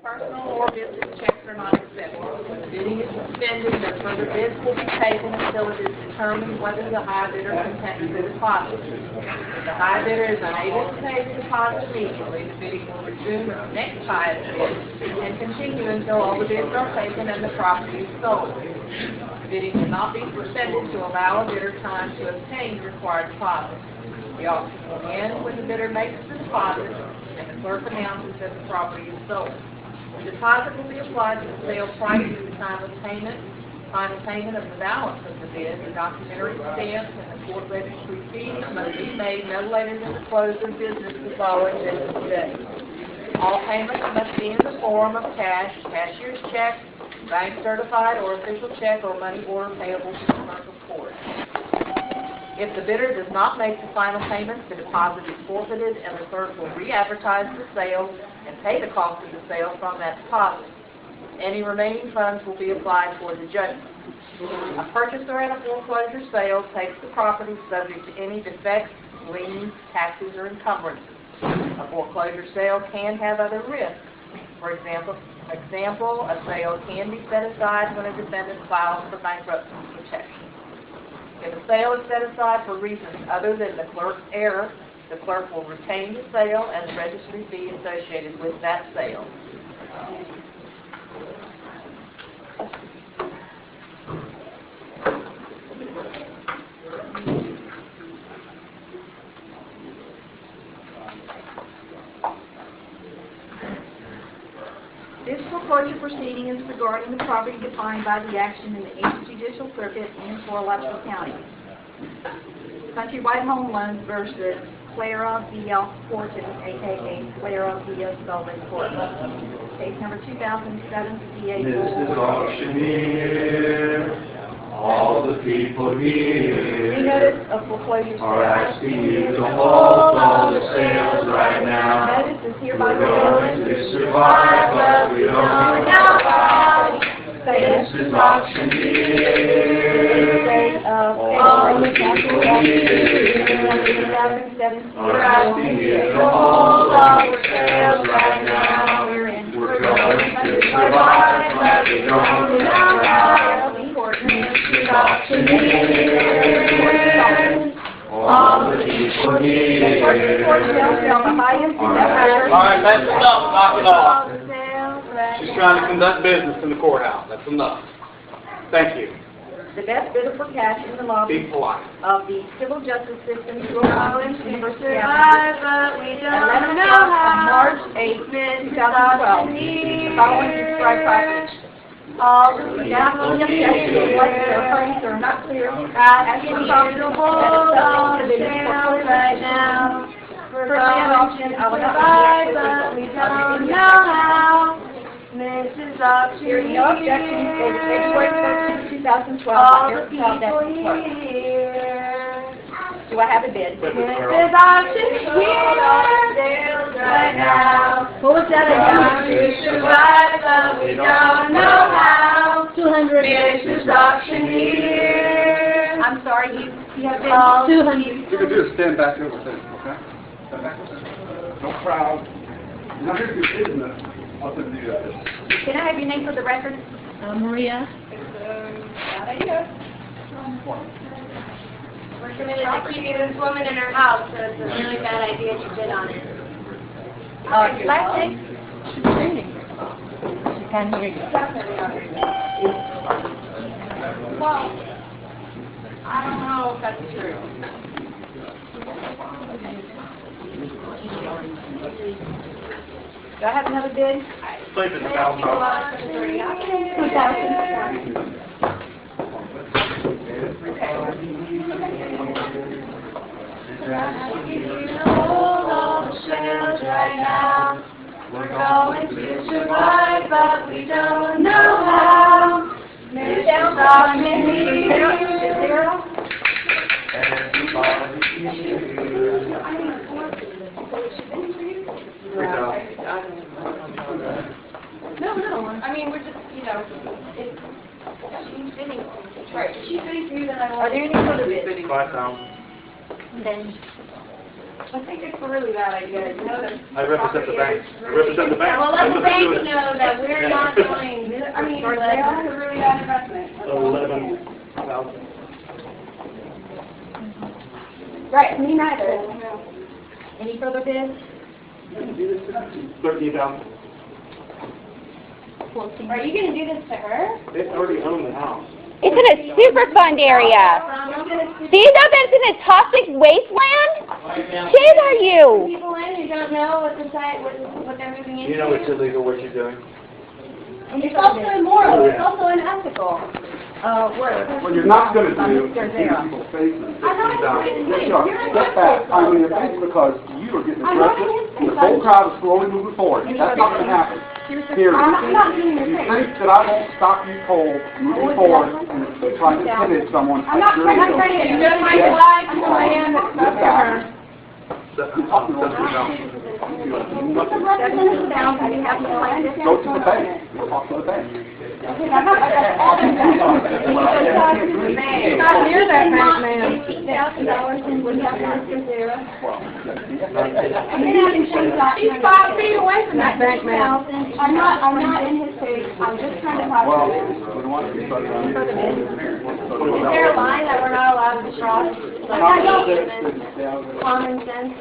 Personal or business checks are not accepted. When the bidding is suspended, no further bids will be taken until it is determined whether the high bidder can tender the deposit. If the high bidder is unable to pay the deposit immediately, the bidding will resume its next highest bid and continue until all the bids are taken and the property is sold. The bidding will not be suspended to allow a bidder time to obtain the required deposit. The auction will end when the bidder makes the deposit and the clerk announces that the property is sold. The deposit will be applied to the sale price at the time of payment. Final payment of the balance of the bid, the documentary stamp, and the court registry fees must be made no later than the close of business the following business day. All payments must be in the form of cash, cashier's check, bank certified or official check, or money order payable to the clerk of court. If the bidder does not make the final payment, the deposit is forfeited and the clerk will re-advertise the sale and pay the cost of the sale from that deposit. Any remaining funds will be applied toward the judgment. A purchaser at a foreclosure sale takes the property subject to any defects, liens, taxes, or encumbrances. A foreclosure sale can have other risks. For example, a sale can be set aside when a defendant files for bankruptcy protection. If a sale is set aside for reasons other than the clerk's error, the clerk will retain the sale and the registry fee associated with that sale. This foreclosure proceeding is regarding the property defined by the action in the 8th Judicial Circuit in Alachua County. Countrywide Home Loans versus Bea Horton, a.k.a. Bea Horton. Case number 2007 CA. Mrs. Auctioneer, all the people here Notice of foreclosure are asking you to hold all the sales right now. Notice is hereby We're going to survive, but we don't know how. Mrs. Auctioneer, all the people here are asking you to hold all the sales right now. We're going to survive, but we don't know how. Mrs. Auctioneer, all the people here Alright, that's enough. Knock it off. She's trying to conduct business in the courthouse. That's enough. Thank you. The best bidder for cash in the lobby Be polite. of the civil justice system to University of March 8, 2012. The following described property. All the objections of what the attorneys are not clear as to the right now. For land auction, I will not be Mrs. Auctioneer. Hearing no objections, dated February 1st, 2012. All the people here. Do I have a bid? Mrs. Auctioneer right now. What was that again? To survive, but we don't know how. 200. Mrs. Auctioneer. I'm sorry, you have bid 200. You can do is stand back over there, okay? Stand back over there. No crowd. Now here's your business. I'll send you that. Can I have your name for the record? Maria. We're committed to keeping this woman in her house, so it's a really bad idea to bid on it. Last name? She's reading. She can't hear you. Well, I don't know if that's true. Do I have another bid? Sleep in the house. 2,000. All the sales right now. We're going to survive, but we don't know how. Mrs. Auctioneer. No. I mean, we're just, she's bidding. Right. She's bidding for you, then I will. Are there any further bids? Bye, Tom. Then I think it's a really bad idea. You know that I represent the bank. I represent the bank. Well, let the bank know that we're not going, I mean, they are a really bad investment. 11,000. Right, me neither. Any further bids? 13,000. Are you gonna do this to her? They already own the house. It's in a Superfund area. Do you know that it's in a toxic wasteland? Shit, are you? People in who don't know what the site, what they're moving into. You know it's illegal what you're doing. It's also immoral, it's also unethical. What you're not going to do is get people's faces. I'm not going to Yes, you are. Step back. I mean, it's because you are getting aggressive and the whole crowd is slowly moving forward. That's not going to happen. Period. I'm not doing your You thing. think that I won't stop you cold moving forward and trying to intimidate someone? I'm not trying to you just my flag, I am, it's not to her. You're talking over yourself. Put the representative down, and you have to like this. Go to the bank. Talk to the bank. I'm not near that bank, ma'am. $50,000 and we have to consider. She's 5 feet away from that bank, ma'am. I'm not in his face. I'm just trying to talk Well, to him. we don't want to be funny. Is there a line that we're not allowed to cross? Like, I don't, common sense,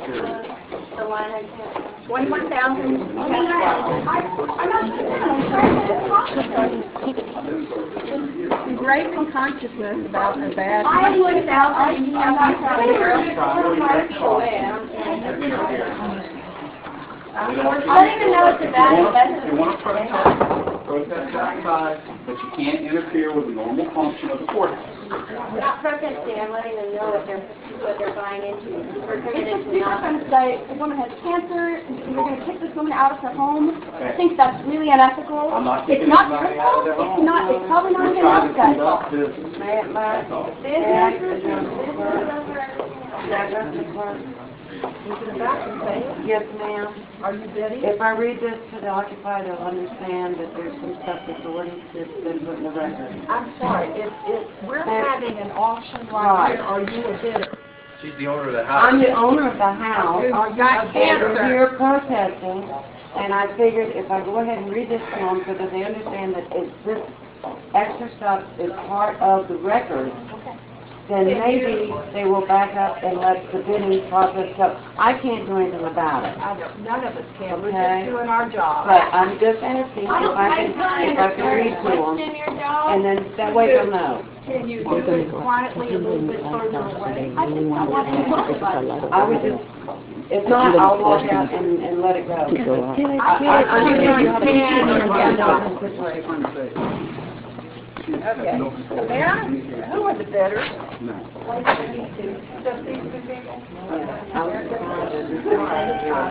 the line I can't. 21,000. I'm not Raising consciousness about the bad. I am 1,000. I'm not trying to I don't even know it's a bad investment. You want to protest outside, but you can't interfere with the normal function of the courthouse. I'm not protesting, I'm letting them know what they're buying into. We're committed to not. Say, a woman has cancer, and you're going to kick this woman out of her home. I think that's really unethical. I'm not It's kicking not anybody your out of fault. their home. It's not, it's probably not even Trying to outside. conduct business. That's all. Yes, ma'am. Are you Betty? If I read this to the occupied, they'll understand that there's some stuff that's already been put in the record. I'm sorry, if we're having an auction right here, are you a bidder? She's the owner of the house. I'm the owner of the house, You got and we're cancer. here protesting, and I figured if I go ahead and read this to them so that they understand that this extra stuff is part of the record, then maybe they will back up and let the bidding process go. I can't do anything about it. None of us can, we're Okay. just doing our job. But I'm just asking if I can read to them, and then that way they'll know. Can you do it quietly a little bit further away? I would just, if not, I'll walk out and let it go. I'm Okay. May I? Who are the bidders? No.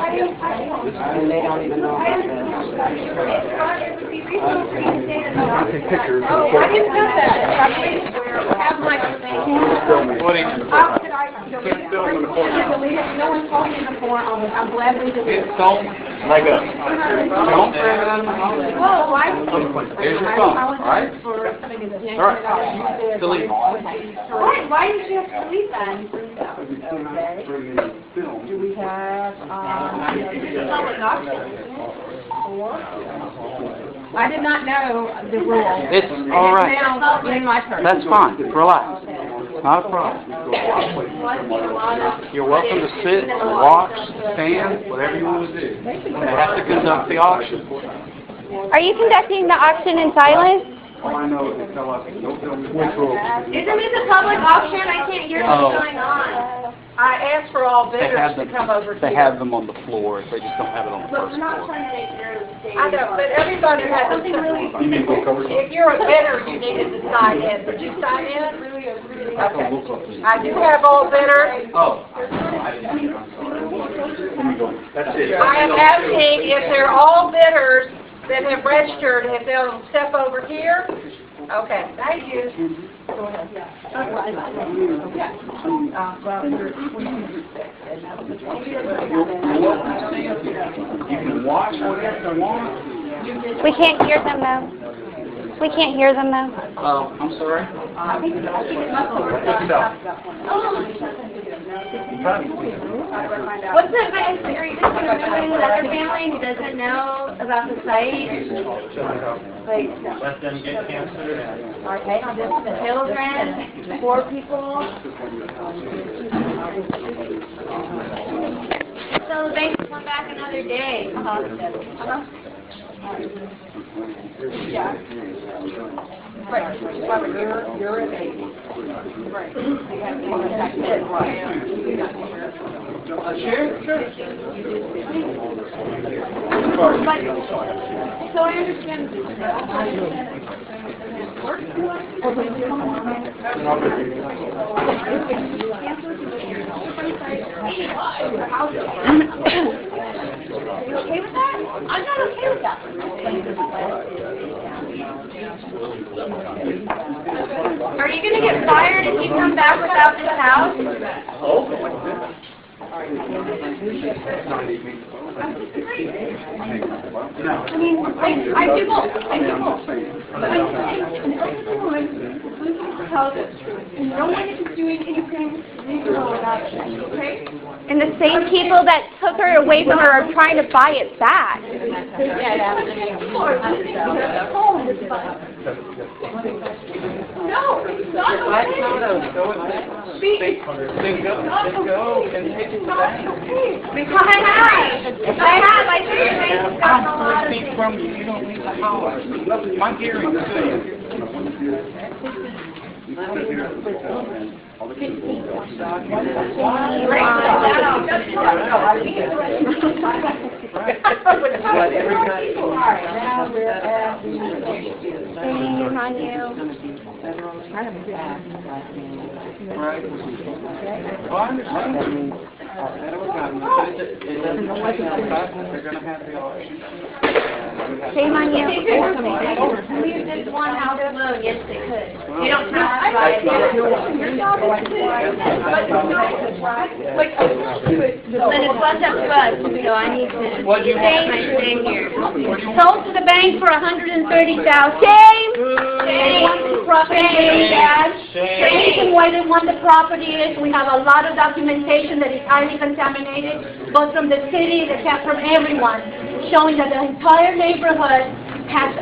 And they don't even know about this. I take pictures. Oh, I didn't know that. I have my thing. How could I delete it? No one told me before. I'm glad we did it. Don't leg up. Don't stand it on the house. Oh, Here's your phone, all right? All right. Delete. Why did you have to delete that? Do we have, Public auction. I did not know the rules. It's all right. Now, in my purse. That's fine. Relax. Not a problem. You're welcome to sit, watch, stand, whatever you want to do. They have to conduct the auction. Are you conducting the auction in silence? All I know is they tell us, don't tell me which rules. Isn't this a public auction? I can't hear Oh. what's going on. I asked for all They bidders have to them. come over They here. have them on the floor. They just don't have it on the Look, first we're not floor. trying to make your state. I know, but everybody has Something really. You need to go cover If you're a bidder, you needed to sign in. Did you sign in? Okay. I do have all bidders. Oh. That's it. I am asking if they're all bidders that have registered, if they'll step over here. Okay, thank you. Go ahead. You can watch whatever you want. We can't hear them though. We can't hear them though. I'm sorry? What's the advice? Are you just going to move in with other family who doesn't know about the site? Let them get cancer. Okay, the children, 4 people. So the bank will come back another day. Yeah. Right, you're a baby. Right. You have to contact it, right. So I understand. Are you okay with that? I'm not okay with that. Are you going to get fired if you come back without this house? I mean, I do both. No one is doing anything reasonable about it, okay? And the same people that took her away from her are trying to buy it back. No, it's not okay. I Speak from you. You don't need to holler. My hearing is saying. Shame on you. Right. Well, I understand. They're going to have the auction. Shame on you. leave this one house alone. Yes, they could. You don't have to buy it. Your job is to, then it's left up to us, so I need to stay here. Sold to the bank for $130,000. Shame. They want the property really bad. The reason why they want the property is we have a lot of documentation that is highly contaminated, both from the city, from everyone, showing that the entire neighborhood has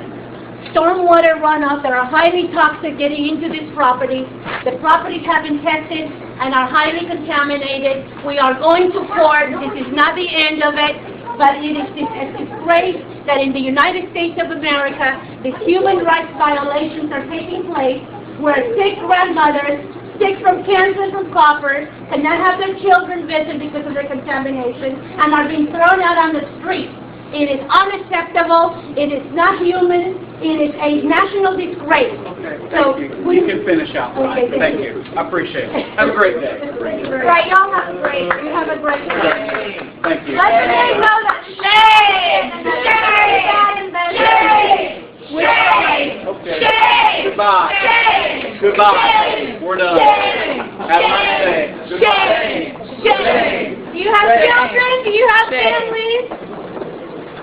stormwater runoff that are highly toxic getting into this property. The properties have been tested and are highly contaminated. We are going to court. This is not the end of it, but it is a disgrace that in the United States of America, the human rights violations are taking place where sick grandmothers, sick from cancer from Koppers, cannot have their children visit because of their contamination and are being thrown out on the street. It is unacceptable. It is not human. It is a national disgrace. Okay, So thank you. You can finish out. Okay, Thank you. I appreciate it. Have a great day. Right, y'all have a great. You have a great day. Thank you. Let the name know that shame, shame, shame, shame, Okay. shame, Goodbye. shame, Goodbye. shame, We're done. shame, Have a nice day. shame, shame. Do you have children? Do you have families?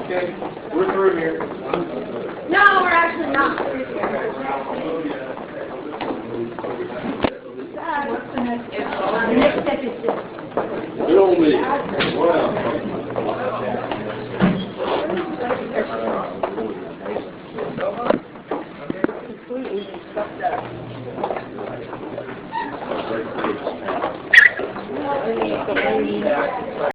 Okay. We're through here. No, we're actually not. The next step is this. Bill Lee. Wow.